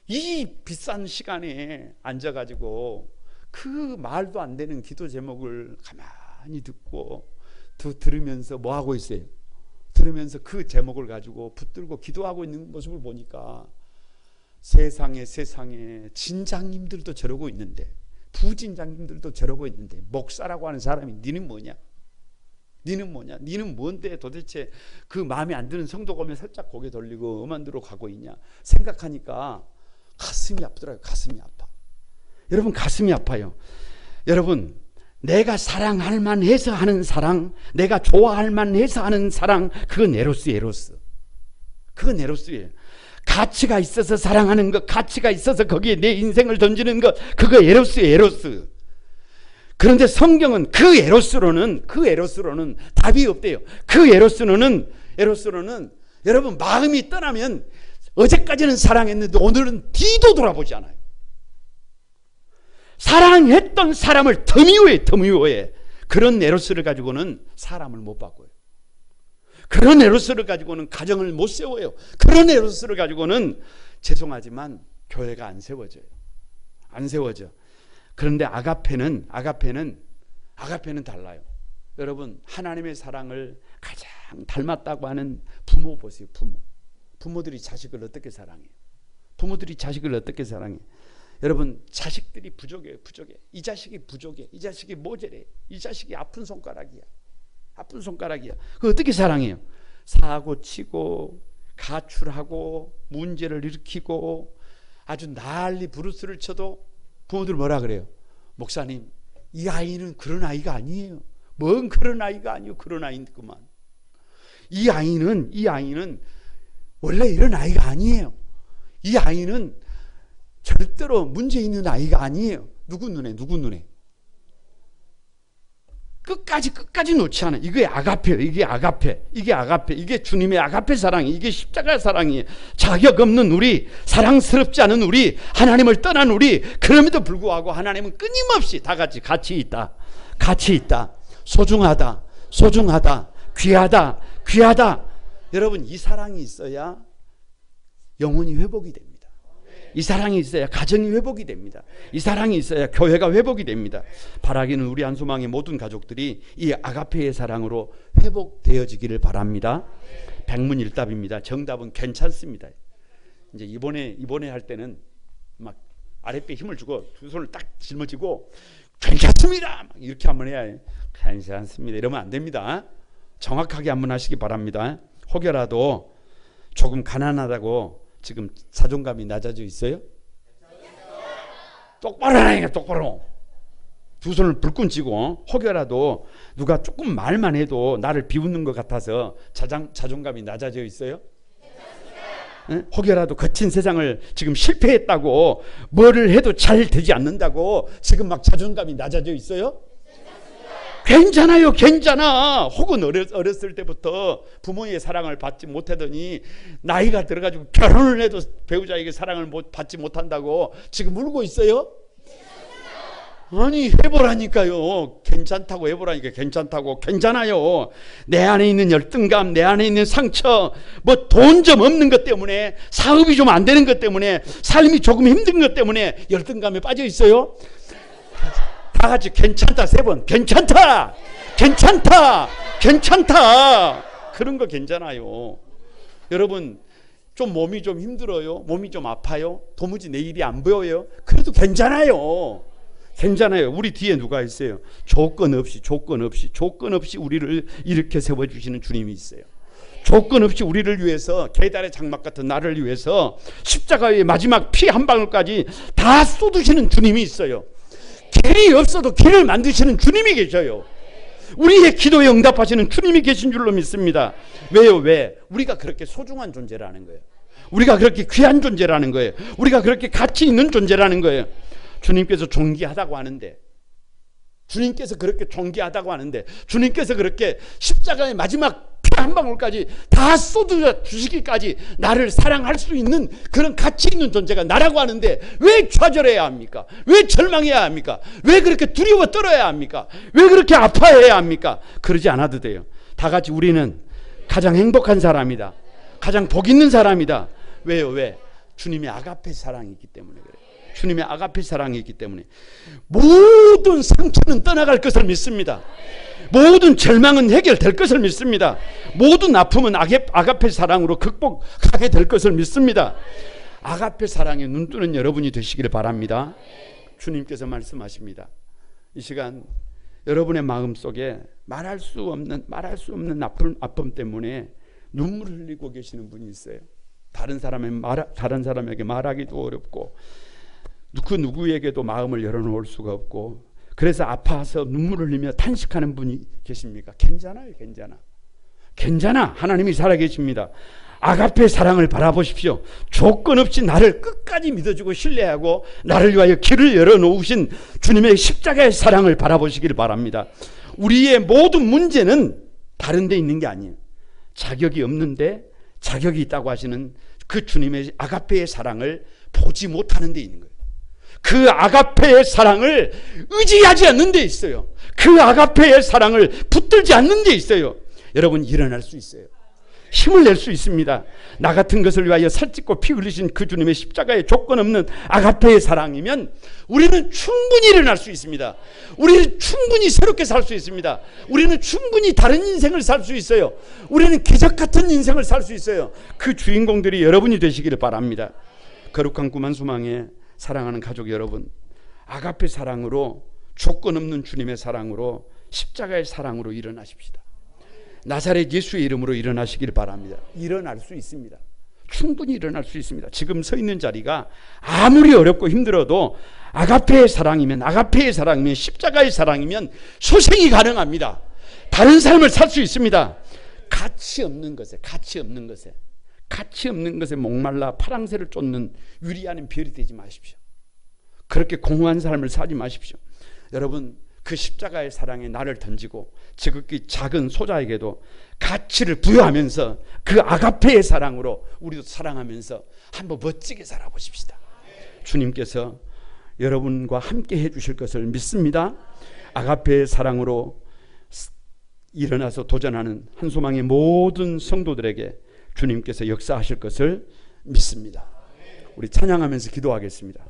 이 비싼 시간에 앉아가지고 그 말도 안 되는 기도 제목을 가만히 들으면서 뭐 하고 있어요? 들으면서 그 제목을 가지고 붙들고 기도하고 있는 모습을 보니까 세상에 진장님들도 저러고 있는데, 부진장님들도 저러고 있는데, 목사라고 하는 사람이 니는 뭐냐? 니는 뭔데 도대체 그 마음에 안 드는 성도가 오면 살짝 고개 돌리고 음안대로 가고 있냐 생각하니까 가슴이 아프더라고요. 가슴이 아파. 여러분 가슴이 아파요. 여러분, 내가 사랑할 만해서 하는 사랑, 내가 좋아할 만해서 하는 사랑, 그건 에로스예요. 가치가 있어서 사랑하는 것, 가치가 있어서 거기에 내 인생을 던지는 것, 그거 에로스. 그런데 성경은 그 에로스로는 답이 없대요. 그 에로스로는 여러분 마음이 떠나면 어제까지는 사랑했는데 오늘은 뒤도 돌아보지 않아요. 사랑했던 사람을 더 미워해. 그런 에로스를 가지고는 사람을 못 바꿔요. 그런 에로스를 가지고는 가정을 못 세워요. 그런 에로스를 가지고는 죄송하지만 교회가 안 세워져요. 안 세워져. 그런데 아가페는 달라요. 여러분, 하나님의 사랑을 가장 닮았다고 하는 부모 보세요. 부모들이 자식을 어떻게 사랑해요? 부모들이 자식을 어떻게 사랑해요? 여러분, 자식들이 부족해. 이 자식이 부족해. 이 자식이 모자래. 이 자식이 아픈 손가락이야. 그 어떻게 사랑해요? 사고 치고 가출하고 문제를 일으키고 아주 난리 부르스를 쳐도 부모들 뭐라 그래요? 목사님, 이 아이는 그런 아이가 아니에요. 뭔 그런 아이가 아니요. 그런 아이구만. 이 아이는 원래 이런 아이가 아니에요. 이 아이는 절대로 문제 있는 아이가 아니에요. 누구 눈에? 끝까지 놓지 않아요. 이게 아가페예요. 이게 아가페. 이게 주님의 아가페 사랑이, 이게 십자가 사랑이에요. 자격 없는 우리, 사랑스럽지 않은 우리, 하나님을 떠난 우리, 그럼에도 불구하고 하나님은 끊임없이 다 같이 있다. 소중하다. 귀하다. 여러분, 이 사랑이 있어야 영혼이 회복이 됩니다. 이 사랑이 있어야 가정이 회복이 됩니다. 이 사랑이 있어야 교회가 회복이 됩니다. 바라기는 우리 한소망의 모든 가족들이 이 아가페의 사랑으로 회복되어지기를 바랍니다. 백문일답입니다. 정답은 괜찮습니다. 이제 이번에 할 때는 막 아랫배에 힘을 주고 두 손을 딱 짊어지고 괜찮습니다 막 이렇게 한번 해야 해요. 괜찮습니다 이러면 안 됩니다. 정확하게 한번 하시기 바랍니다. 혹여라도 조금 가난하다고 지금 자존감이 낮아져 있어요? 똑바로 하라니까. 똑바로 두 손을 불끈 쥐고, 혹여라도 누가 조금 말만 해도 나를 비웃는 것 같아서 자존감이 낮아져 있어요? 혹여라도 거친 세상을 지금 실패했다고, 뭐를 해도 잘 되지 않는다고 지금 막 자존감이 낮아져 있어요? 괜찮아요. 혹은 어렸을 때부터 부모의 사랑을 받지 못하더니 나이가 들어가지고 결혼을 해도 배우자에게 사랑을 받지 못한다고 지금 울고 있어요? 아니, 해보라니까요. 괜찮다고 해보라니까. 괜찮아요. 내 안에 있는 열등감, 내 안에 있는 상처, 뭐 돈 좀 없는 것 때문에, 사업이 좀 안 되는 것 때문에, 삶이 조금 힘든 것 때문에 열등감에 빠져 있어요? 다 같이 괜찮다 3번. 괜찮다. 그런 거 괜찮아요. 여러분, 좀 몸이 좀 힘들어요. 몸이 좀 아파요. 도무지 내 일이 안 보여요. 그래도 괜찮아요. 우리 뒤에 누가 있어요? 조건 없이 우리를 일으켜 세워주시는 주님이 있어요. 조건 없이 우리를 위해서, 계달의 장막 같은 나를 위해서 십자가의 마지막 피 한 방울까지 다 쏟으시는 주님이 있어요. 길이 없어도 길을 만드시는 주님이 계셔요. 우리의 기도에 응답하시는 주님이 계신 줄로 믿습니다. 왜요? 왜? 우리가 그렇게 소중한 존재라는 거예요. 우리가 그렇게 귀한 존재라는 거예요. 우리가 그렇게 가치 있는 존재라는 거예요. 주님께서 존귀하다고 하는데, 주님께서 그렇게 십자가의 마지막 피 한 방울까지 다 쏟아 주시기까지 나를 사랑할 수 있는 그런 가치 있는 존재가 나라고 하는데, 왜 좌절해야 합니까? 왜 절망해야 합니까? 왜 그렇게 두려워 떨어야 합니까? 왜 그렇게 아파해야 합니까? 그러지 않아도 돼요. 다 같이 우리는 가장 행복한 사람이다. 가장 복 있는 사람이다. 왜요? 왜? 주님의 아가페 사랑이 있기 때문에 그래요. 주님의 아가페 사랑이 있기 때문에 모든 상처는 떠나갈 것을 믿습니다. 모든 절망은 해결될 것을 믿습니다. 모든 아픔은 아가페 사랑으로 극복하게 될 것을 믿습니다. 아가페 사랑에 눈뜨는 여러분이 되시기를 바랍니다. 주님께서 말씀하십니다. 이 시간 여러분의 마음속에 말할 수 없는 아픔 때문에 눈물을 흘리고 계시는 분이 있어요. 다른 사람에게 말하기도 어렵고, 그 누구에게도 마음을 열어놓을 수가 없고, 그래서 아파서 눈물을 흘리며 탄식하는 분이 계십니까? 괜찮아. 하나님이 살아계십니다. 아가페 사랑을 바라보십시오. 조건 없이 나를 끝까지 믿어주고 신뢰하고 나를 위하여 길을 열어놓으신 주님의 십자가의 사랑을 바라보시길 바랍니다. 우리의 모든 문제는 다른 데 있는 게 아니에요. 자격이 없는데 자격이 있다고 하시는 그 주님의 아가페의 사랑을 보지 못하는 데 있는 거예요. 그 아가페의 사랑을 의지하지 않는 데 있어요. 그 아가페의 사랑을 붙들지 않는 데 있어요. 여러분, 일어날 수 있어요. 힘을 낼 수 있습니다. 나 같은 것을 위하여 살찢고 피 흘리신 그 주님의 십자가의 조건 없는 아가페의 사랑이면 우리는 충분히 일어날 수 있습니다. 우리는 충분히 새롭게 살 수 있습니다. 우리는 충분히 다른 인생을 살 수 있어요. 우리는 기적 같은 인생을 살 수 있어요. 그 주인공들이 여러분이 되시기를 바랍니다. 거룩한 꿈한 소망에 사랑하는 가족 여러분, 아가페 사랑으로, 조건 없는 주님의 사랑으로, 십자가의 사랑으로 일어나십시다. 나사렛 예수의 이름으로 일어나시길 바랍니다. 일어날 수 있습니다. 충분히 일어날 수 있습니다. 지금 서 있는 자리가 아무리 어렵고 힘들어도 아가페의 사랑이면, 아가페의 사랑이면, 십자가의 사랑이면 소생이 가능합니다. 다른 삶을 살 수 있습니다. 가치 없는 것에 목말라 파랑새를 쫓는 유리하는 별이 되지 마십시오. 그렇게 공허한 삶을 살지 마십시오. 여러분, 그 십자가의 사랑에 나를 던지고 지극히 작은 소자에게도 가치를 부여하면서 그 아가페의 사랑으로 우리도 사랑하면서 한번 멋지게 살아보십시다. 주님께서 여러분과 함께 해주실 것을 믿습니다. 아가페의 사랑으로 일어나서 도전하는 한소망의 모든 성도들에게 주님께서 역사하실 것을 믿습니다. 우리 찬양하면서 기도하겠습니다.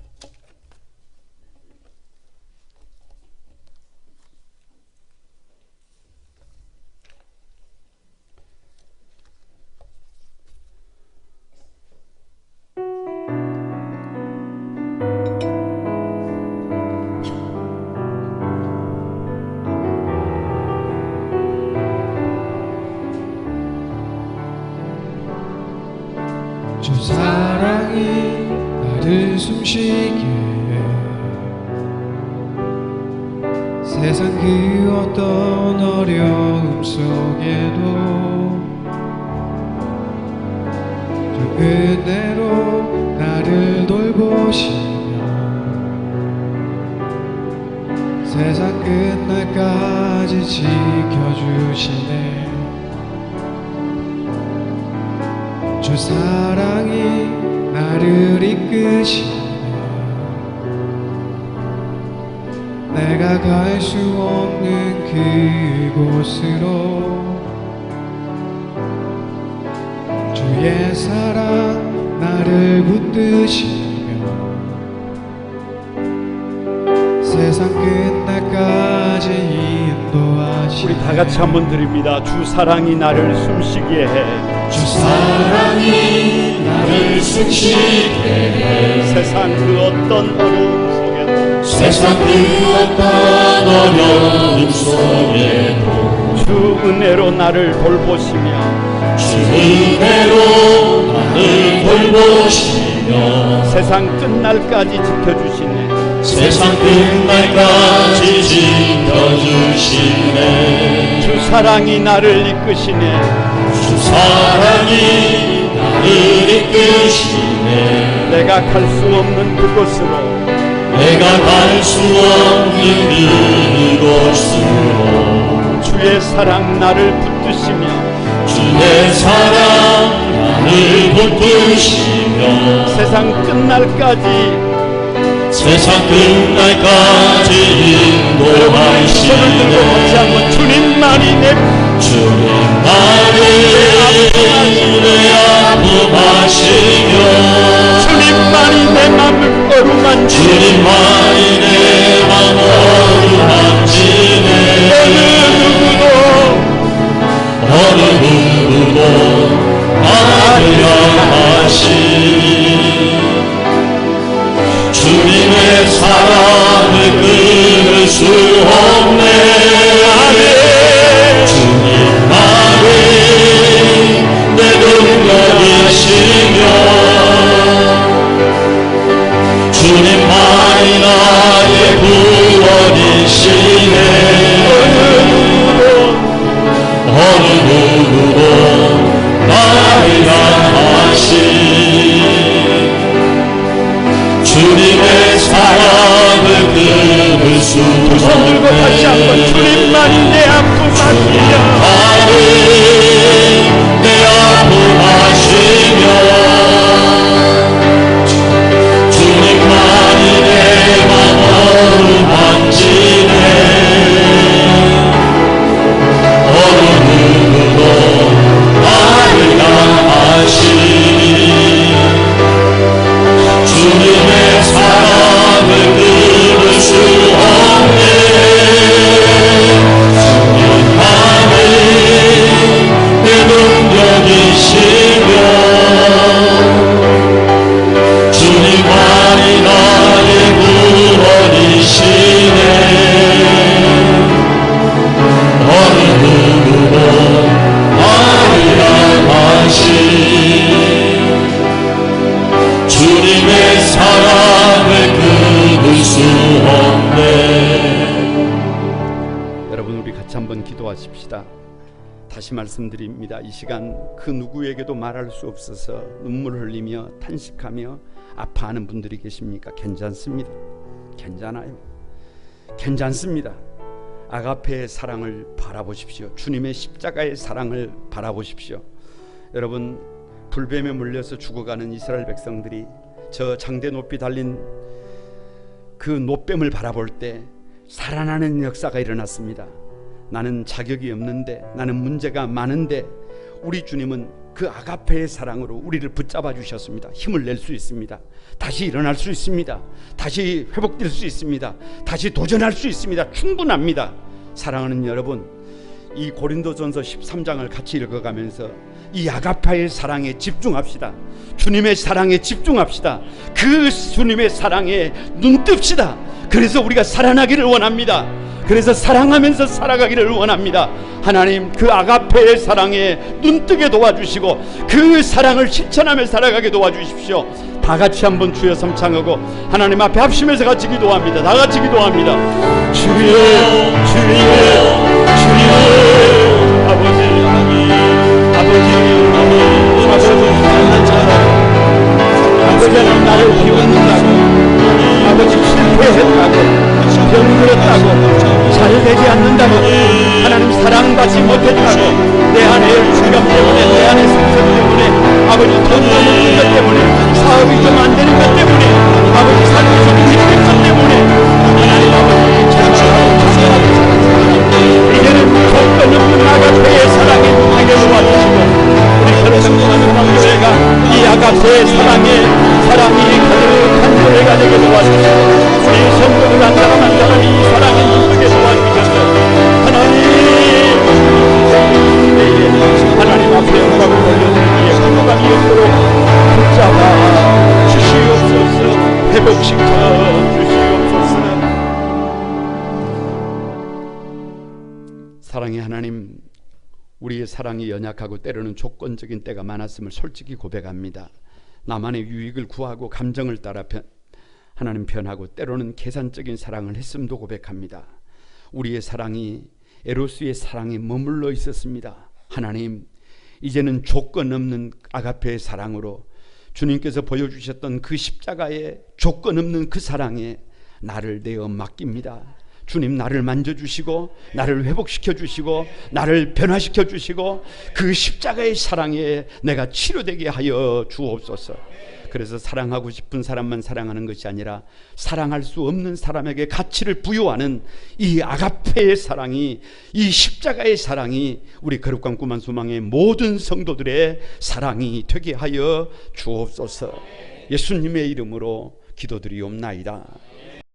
주 사랑이 나를 숨쉬게 해. 세상 그 어떤 어려움 속에도 주 은혜로 나를 돌보시며 세상 끝날까지 지켜주시네. 주 사랑이 나를 이끄시네. 내가 갈 수 없는 그곳으로 주의 사랑 나를 붙드시며 세상 끝날까지 인도하시네. 우리 다 같이 한번 드립니다. 주 사랑이 나를 숨쉬게 해. 주 사랑이 나를 숨쉬게 해. 세상 그 어떤 어려움 속에도, 세상 그 어떤 어려움 속에도 주 은혜로 나를 돌보시며 주 은혜로 나를 돌보시며 세상 끝날까지 지켜주시네. 세상 끝날까지 지켜주시네. 주 사랑이 나를 이끄시네. 주 사랑이 나를 이끄시네. 내가 갈 수 없는 그곳으로, 내가 갈 수 없는 그곳으로 주의 사랑 나를 붙드시며 주의 사랑 나를 붙드시며 세상 끝날까지 세상 끝날까지 손을 들고 같이 인도하시네. 한번 주님만이 내 주님만이 내 아픔하시며 주님만이 내 맘을 어루만지네. 주님만이 내 맘을 어루만지네. 어느 누구도 나를 향하시니 주님의 사랑을 끊을 수 없네. 주님만이 내 능력이시며 주님만이 나의 구원이시네. 어느 누구도 나를 향하시니 주님의 사랑을 끊을 수 없네. 손 들고 다시 한번 주님만이 내 아픔 아시며 내 아픔하시며 주님만이 내 맘을 만지네. 어느 누구도 나를 기도하십시다. 다시 말씀드립니다. 이 시간 그 누구에게도 말할 수 없어서 눈물 흘리며 탄식하며 아파하는 분들이 계십니까? 괜찮습니다. 괜찮아요. 괜찮습니다. 아가페의 사랑을 바라보십시오. 주님의 십자가의 사랑을 바라보십시오. 여러분, 불뱀에 물려서 죽어가는 이스라엘 백성들이 저 장대 높이 달린 그 노뱀을 바라볼 때 살아나는 역사가 일어났습니다. 나는 자격이 없는데, 나는 문제가 많은데 우리 주님은 그 아가페의 사랑으로 우리를 붙잡아 주셨습니다. 힘을 낼 수 있습니다. 다시 일어날 수 있습니다. 다시 회복될 수 있습니다. 다시 도전할 수 있습니다. 충분합니다. 사랑하는 여러분, 이 고린도전서 13장을 같이 읽어가면서 이 아가페의 사랑에 집중합시다. 주님의 사랑에 집중합시다. 그 주님의 사랑에 눈뜹시다. 그래서 우리가 살아나기를 원합니다. 그래서 사랑하면서 살아가기를 원합니다. 하나님, 그 아가페의 사랑에 눈뜨게 도와주시고 그 사랑을 실천하며 살아가게 도와주십시오. 다 같이 한번 주여 삼창하고 하나님 앞에 합심해서 같이 기도합니다. 다 같이 기도합니다. 주여, 주여, 주여. 아버지, 아버지 하나님, 나를 비웠다고, 아버지 실패했다고, 병들었다고, 잘되지 않는다고, 하나님 사랑받지 못했다고, 내 안에 불감 때문에, 내 안에 성성 때문에, 아버지 돈 없는 것 때문에, 사업이 좀 안 되는 것 때문에, 아버지 삶이 좀 힘든 것 때문에, 하나님 아버지 이제는 조건 없는 아가페의 사랑에 눈하게 도와주시고, 우리 결정하는 교회가 이 아가페의 사랑이 가득한 교회가 되게 도와주시고, 우리 성도들 한 사람 한 사람이 이 사랑에 눈뜨게 도와주셔서 하나님 앞에 영광을 돌려드리기에 감동감이 있도록 붙잡아 주시옵소서. 회복시켜 주시옵소서. 사랑의 하나님, 우리의 사랑이 연약하고 때로는 조건적인 때가 많았음을 솔직히 고백합니다. 나만의 유익을 구하고 감정을 따라 하나님 변하고 때로는 계산적인 사랑을 했음도 고백합니다. 우리의 사랑이 에로스의 사랑에 머물러 있었습니다. 하나님, 이제는 조건 없는 아가페의 사랑으로 주님께서 보여주셨던 그 십자가의 조건 없는 그 사랑에 나를 내어 맡깁니다. 주님, 나를 만져주시고 나를 회복시켜 주시고 나를 변화시켜 주시고 그 십자가의 사랑에 내가 치료되게 하여 주옵소서. 그래서 사랑하고 싶은 사람만 사랑하는 것이 아니라 사랑할 수 없는 사람에게 가치를 부여하는 이 아가페의 사랑이, 이 십자가의 사랑이 우리 거룩한 꿈한 소망의 모든 성도들의 사랑이 되게 하여 주옵소서. 예수님의 이름으로 기도드리옵나이다.